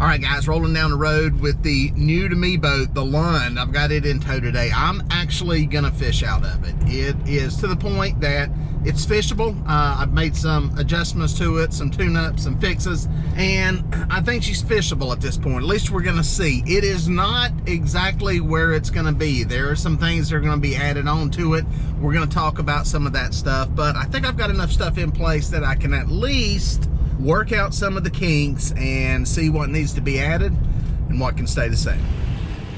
All right, guys, rolling down the road with the new to me boat, the Lund. I've got it in tow today. I'm actually gonna fish out of it. It is to the point that it's fishable. I've made some adjustments to it, some tune-ups, some fixes, and I think she's fishable at this point. At least we're gonna see. It is not exactly where it's gonna be. There are some things that are gonna be added on to it. We're gonna talk about some of that stuff, but I think I've got enough stuff in place that I can at least work out some of the kinks and see what needs to be added and what can stay the same.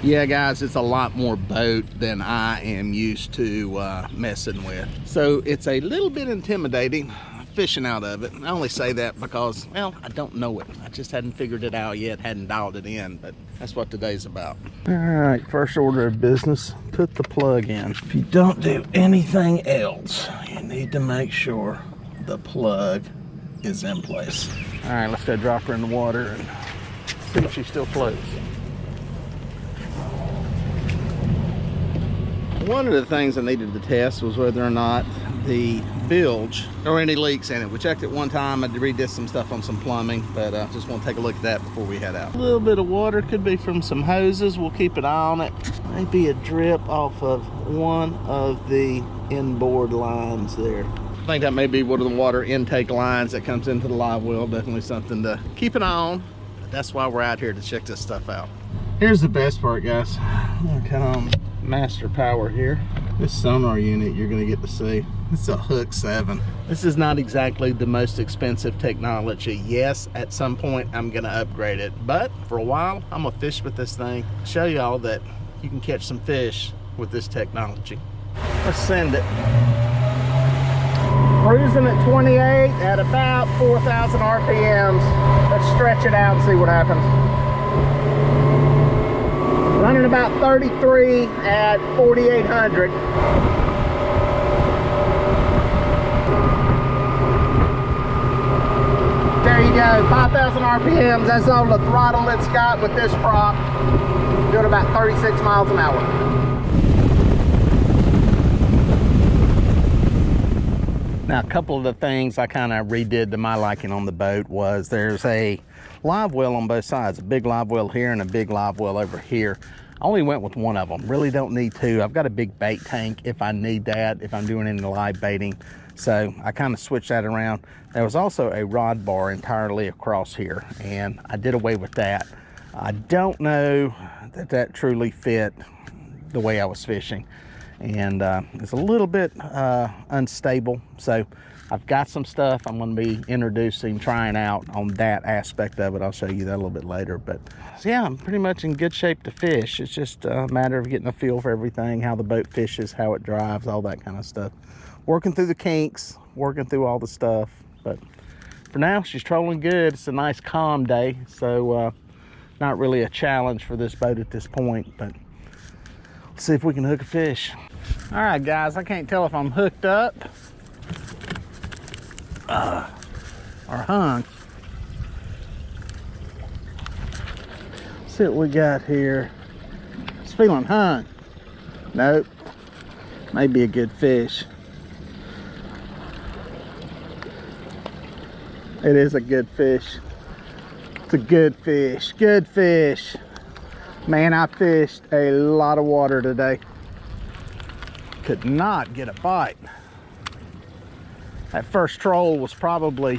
Yeah, guys, it's a lot more boat than I am used to messing with. So it's a little bit intimidating fishing out of it. I only say that because, well, I don't know it. I just hadn't figured it out yet, hadn't dialed it in, but that's what today's about. All right, first order of business, put the plug in. If you don't do anything else, you need to make sure the plug is in place. All right, let's go drop her in the water and see if she still floats. One of the things I needed to test was whether or not the bilge or any leaks in it. We checked it one time. I redid some stuff on some plumbing, but just want to take a look at that before we head out. A little bit of water, could be from some hoses. We'll keep an eye on it. Maybe a drip off of one of the inboard lines there. I think that may be one of the water intake lines that comes into the live well. Definitely something to keep an eye on. That's why we're out here, to check this stuff out. Here's the best part, guys. I'm gonna cut on master power here. This sonar unit you're gonna get to see. It's a Hook 7. This is not exactly the most expensive technology. Yes, at some point I'm gonna upgrade it, but for a while I'm gonna fish with this thing. Show y'all that you can catch some fish with this technology. Let's send it. Cruising at 28 at about 4,000 RPMs. Let's stretch it out and see what happens. Running about 33 at 4,800. There you go, 5,000 RPMs. That's all the throttle it's got with this prop. Doing about 36 miles an hour. Now, a couple of the things I kind of redid to my liking on the boat was there's a live well on both sides, a big live well here and a big live well over here. I only went with one of them, really don't need two. I've got a big bait tank if I need that, if I'm doing any live baiting. So I kind of switched that around. There was also a rod bar entirely across here, and I did away with that. I don't know that that truly fit the way I was fishing. And it's a little bit unstable, so I've got some stuff I'm going to be introducing, trying out on that aspect of it. I'll show you that a little bit later, but so yeah, I'm pretty much in good shape to fish. It's just a matter of getting a feel for everything, how the boat fishes, how it drives, all that kind of stuff. Working through the kinks, working through all the stuff, but for now she's trolling good. It's a nice calm day, so not really a challenge for this boat at this point, but let's see if we can hook a fish. All right, guys, I can't tell if I'm hooked up or hung. Let's see what we got here. It's feeling hung. Nope. Maybe a good fish. It is a good fish. It's a good fish. Good fish. Man, I fished a lot of water today. Could not get a bite. That first troll was probably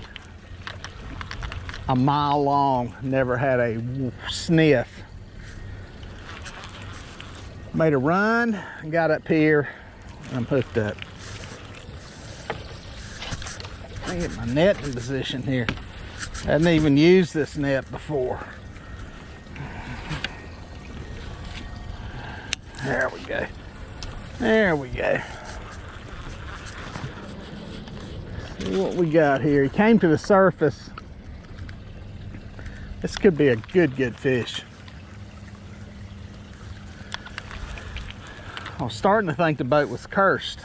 a mile long. Never had a sniff. Made a run and got up here. And I'm hooked up. Let me get my net in position here. Hadn't even used this net before. There we go. There we go. See what we got here. He came to the surface. This could be a good fish. I was starting to think the boat was cursed.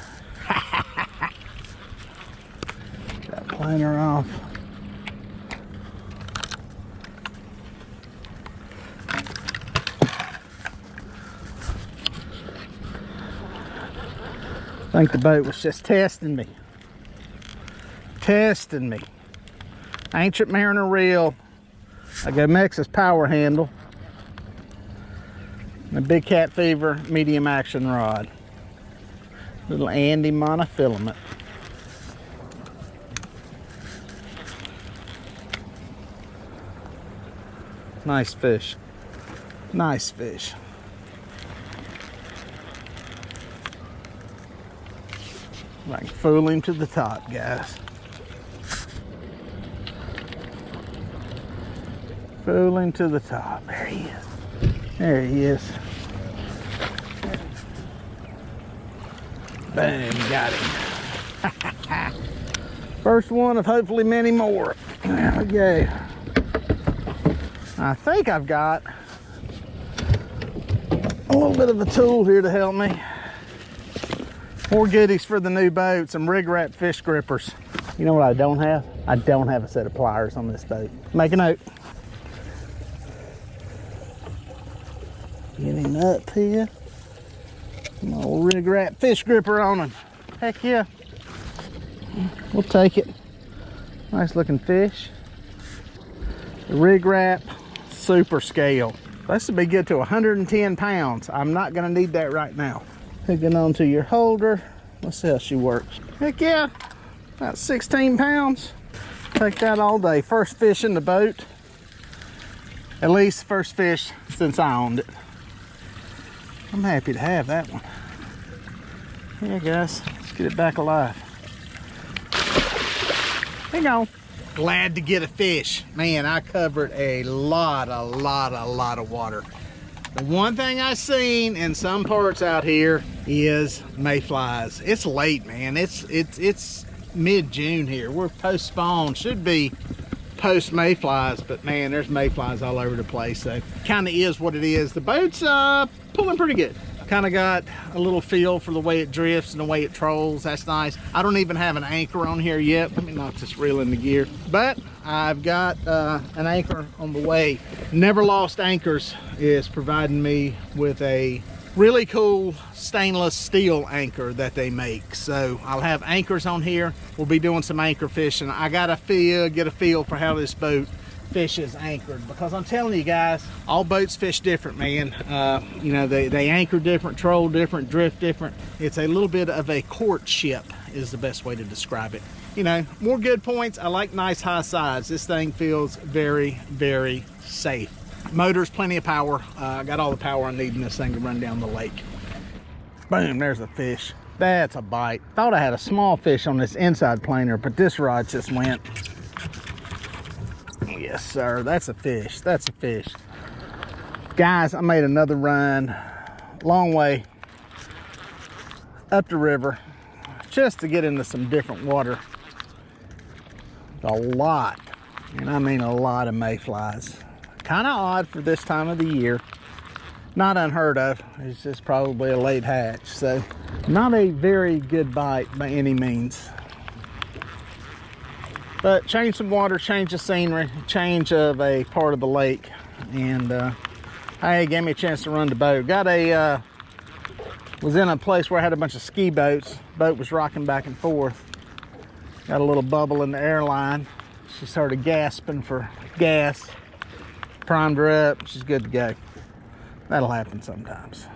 Got planer off. I think the boat was just testing me. Testing me. Ancient Mariner reel, I got Mex's power handle. And a Big Cat Fever medium action rod. Little Andy monofilament. Nice fish. Nice fish. I can fool him to the top, guys. Fool him to the top. There he is. There he is. Boom, got him. First one of hopefully many more. There we go. I think I've got a little bit of a tool here to help me. More goodies for the new boat, some rig wrap fish grippers. You know what I don't have? I don't have a set of pliers on this boat. Make a note. Get him up here. Some old rig wrap fish gripper on him. Heck yeah. We'll take it. Nice looking fish. The rig wrap super scale. This would be good to 110 pounds. I'm not gonna need that right now. Hooking onto your holder. Let's see how she works. Heck yeah, about 16 pounds. Take that all day. First fish in the boat. At least first fish since I owned it. I'm happy to have that one. Yeah, guys, let's get it back alive. Hang on. Glad to get a fish. Man, I covered a lot of water. The one thing I've seen in some parts out here is mayflies. It's late, man. It's mid-June here. We're post-spawn. Should be post-mayflies, but man, there's mayflies all over the place. So kind of is what it is. The boat's pulling pretty good. Kind of got a little feel for the way it drifts and the way it trolls. That's nice. I don't even have an anchor on here yet. Let me knock this reel into gear. But I've got an anchor on the way. Never Lost Anchors is providing me with a really cool stainless steel anchor that they make. So I'll have anchors on here. We'll be doing some anchor fishing. I gotta get a feel for how this boat fishes anchored, because I'm telling you guys, all boats fish different, man. You know, they anchor different, troll different, drift different. It's a little bit of a courtship is the best way to describe it. You know, more good points. I like nice high sides. This thing feels very safe. Motor's plenty of power. I got all the power I need in this thing to run down the lake. Boom, there's a fish. That's a bite. Thought I had a small fish on this inside planer, but this rod just went. Yes, sir. That's a fish. That's a fish. Guys, I made another run, long way up the river, just to get into some different water. A lot, and I mean a lot of mayflies. Kind of odd for this time of the year. Not unheard of. It's just probably a late hatch. So not a very good bite by any means. But change some water, change the scenery, change of a part of the lake, and hey, gave me a chance to run the boat. Was in a place where I had a bunch of ski boats. Boat was rocking back and forth. Got a little bubble in the airline. She started gasping for gas. Primed her up. She's good to go. That'll happen sometimes.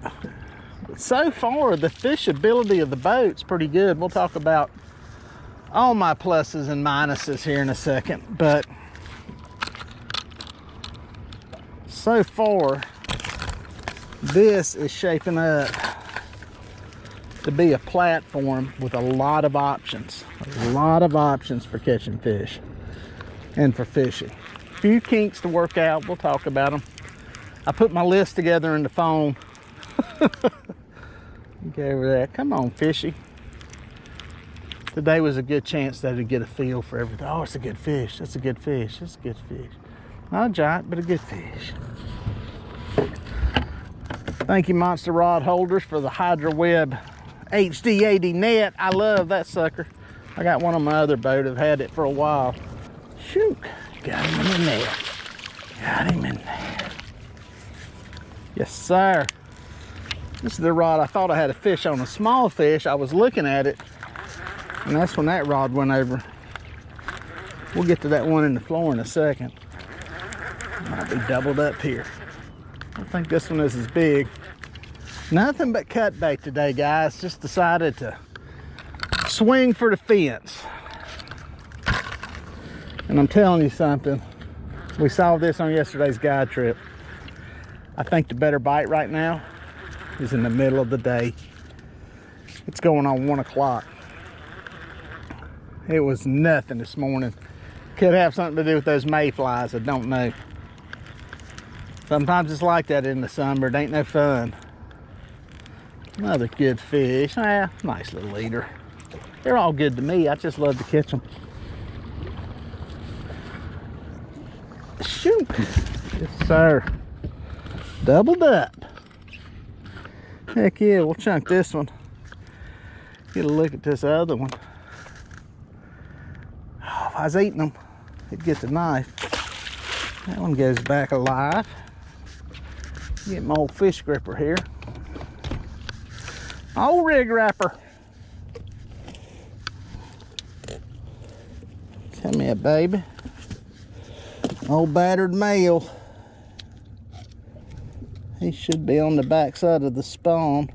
But so far, the fishability of the boat's pretty good. We'll talk about all my pluses and minuses here in a second, but so far this is shaping up to be a platform with a lot of options for catching fish and for fishing. A few kinks to work out. We'll talk about them. I put my list together in the phone. Okay, over there. Come on, fishy. Today was a good chance though to get a feel for everything. Oh, it's a good fish. That's a good fish. That's a good fish. Not a giant, but a good fish. Thank you, Monster Rod Holders, for the Hydra Web HD 80 net. I love that sucker. I got one on my other boat. I've had it for a while. Shoot, got him in the net. Got him in there. Yes, sir. This is the rod I thought I had a fish on, a small fish. I was looking at it, and that's when that rod went over. We'll get to that one in the floor in a second. Might be doubled up here. I don't think this one is as big. Nothing but cut bait today, guys. Just decided to swing for the fence. And I'm telling you something. We saw this on yesterday's guide trip. I think the better bite right now is in the middle of the day. It's going on 1 o'clock. It was nothing this morning. Could have something to do with those mayflies, I don't know. Sometimes it's like that in the summer. It ain't no fun. Another good fish. Ah, nice little eater. They're all good to me. I just love to catch them. Shoot. Yes, sir. Doubled up. Heck yeah, we'll chunk this one. Get a look at this other one. Oh, if I was eating them, it'd get the knife. That one goes back alive. Get my old fish gripper here. Old rig wrapper. Come here, baby. Old battered male. He should be on the back side of the spawn.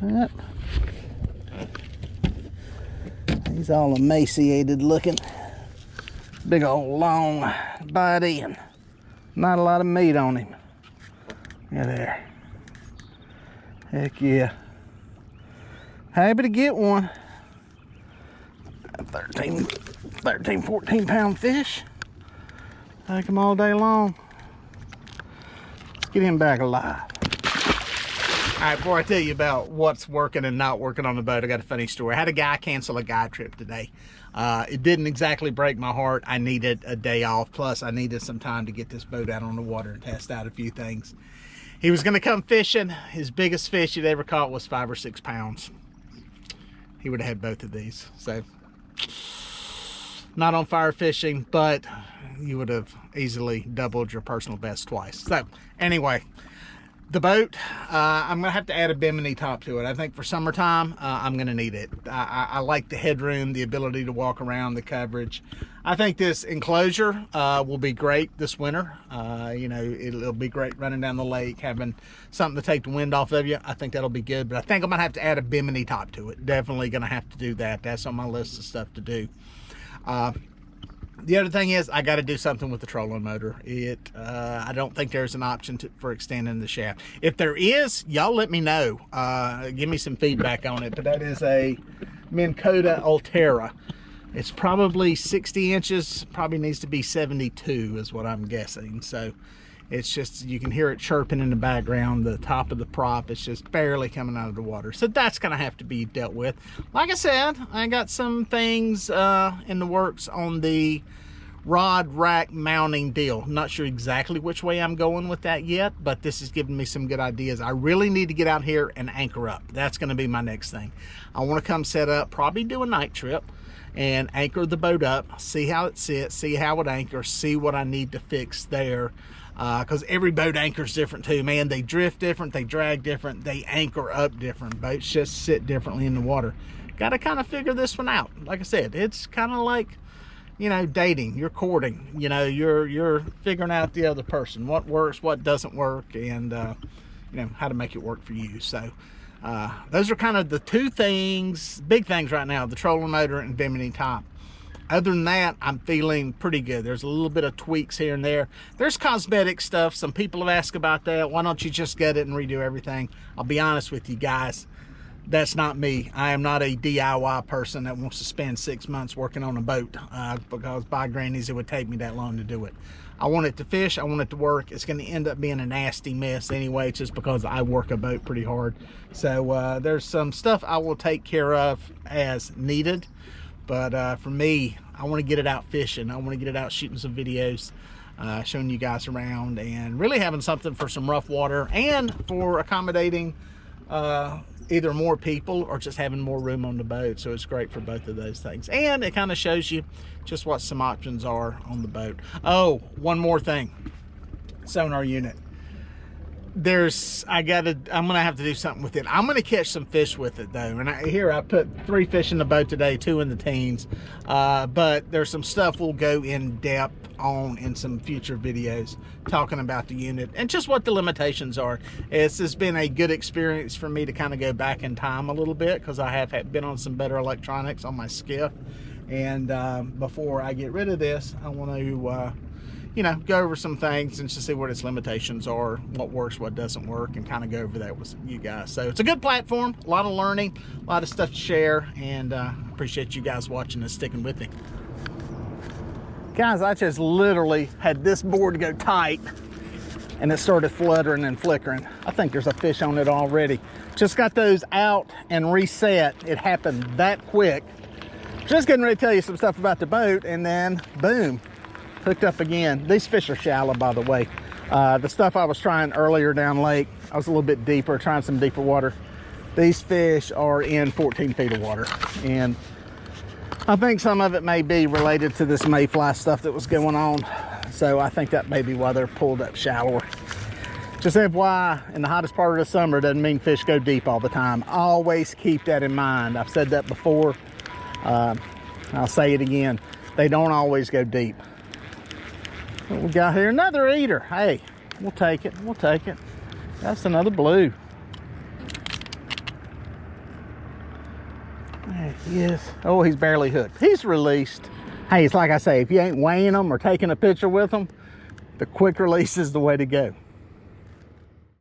Yep. He's all emaciated looking. Big old long body and not a lot of meat on him. Yeah, there. Heck yeah. Happy to get one. 13, 14 pound fish. Take him all day long. Let's get him back alive. All right, before I tell you about what's working and not working on the boat, I got a funny story. I had a guy cancel a guide trip today. It didn't exactly break my heart. I needed a day off. Plus, I needed some time to get this boat out on the water and test out a few things. He was going to come fishing. His biggest fish he'd ever caught was 5 or 6 pounds. He would have had both of these. So, not on fire fishing, but you would have easily doubled your personal best twice. So, anyway. The boat, I'm going to have to add a bimini top to it. I think for summertime, I'm going to need it. I like the headroom, the ability to walk around, the coverage. I think this enclosure will be great this winter. You know, it'll be great running down the lake, having something to take the wind off of you. I think that'll be good, but I think I'm going to have to add a bimini top to it. Definitely going to have to do that. That's on my list of stuff to do. The other thing is I got to do something with the trolling motor. I don't think there's an option for extending the shaft. If there is, y'all let me know. Give me some feedback on it. But that is a Minn Kota Ulterra. It's probably 60 inches. Probably needs to be 72 is what I'm guessing. So it's just, you can hear it chirping in the background. The top of the prop is just barely coming out of the water. So that's going to have to be dealt with. Like I said, I got some things in the works on the rod rack mounting deal. I'm not sure exactly which way I'm going with that yet, but this is giving me some good ideas. I really need to get out here and anchor up. That's going to be my next thing. I want to come set up, probably do a night trip and anchor the boat up, see how it sits, see how it anchors, see what I need to fix there. Because every boat anchors different too, man. They drift different, they drag different, they anchor up different. Boats just sit differently in the water. Got to kind of figure this one out. Like I said, it's kind of like, you know, dating. You're courting. You know, you're figuring out the other person, what works, what doesn't work, and you know, how to make it work for you. So those are kind of the two things, big things right now: the trolling motor and bimini top. Other than that, I'm feeling pretty good. There's a little bit of tweaks here and there. There's cosmetic stuff. Some people have asked about that. Why don't you just get it and redo everything? I'll be honest with you guys. That's not me. I am not a DIY person that wants to spend 6 months working on a boat because by grannies, it would take me that long to do it. I want it to fish. I want it to work. It's going to end up being a nasty mess anyway, just because I work a boat pretty hard. So there's some stuff I will take care of as needed. But for me, I want to get it out fishing. I want to get it out shooting some videos, showing you guys around, and really having something for some rough water and for accommodating either more people or just having more room on the boat. So it's great for both of those things. And it kind of shows you just what some options are on the boat. Oh, one more thing. Sonar unit. I'm gonna have to do something with it. I'm gonna catch some fish with it though. And I put 3 fish in the boat today, 2 in the teens. But there's some stuff we'll go in depth on in some future videos talking about the unit and just what the limitations are. It's just been a good experience for me to kind of go back in time a little bit, because I have been on some better electronics on my skiff. And before I get rid of this, I want to go over some things and just see what its limitations are, what works, what doesn't work, and kind of go over that with you guys. So it's a good platform, a lot of learning, a lot of stuff to share, and appreciate you guys watching and sticking with me. Guys, I just literally had this board go tight and it started fluttering and flickering. I think there's a fish on it already. Just got those out and reset. It happened that quick. Just getting ready to tell you some stuff about the boat, and then boom, hooked up again. These fish are shallow, by the way. The stuff I was trying earlier down lake, I was a little bit deeper, trying some deeper water. These fish are in 14 feet of water, and I think some of it may be related to this mayfly stuff that was going on. So I think that may be why they're pulled up shallower. Just FYI, in the hottest part of the summer doesn't mean fish go deep all the time. Always keep that in mind. I've said that before. I'll say it again. They don't always go deep. What we got here? Another eater. Hey, we'll take it. We'll take it. That's another blue. There he is. Oh, he's barely hooked. He's released. Hey, it's like I say, if you ain't weighing them or taking a picture with them, the quick release is the way to go.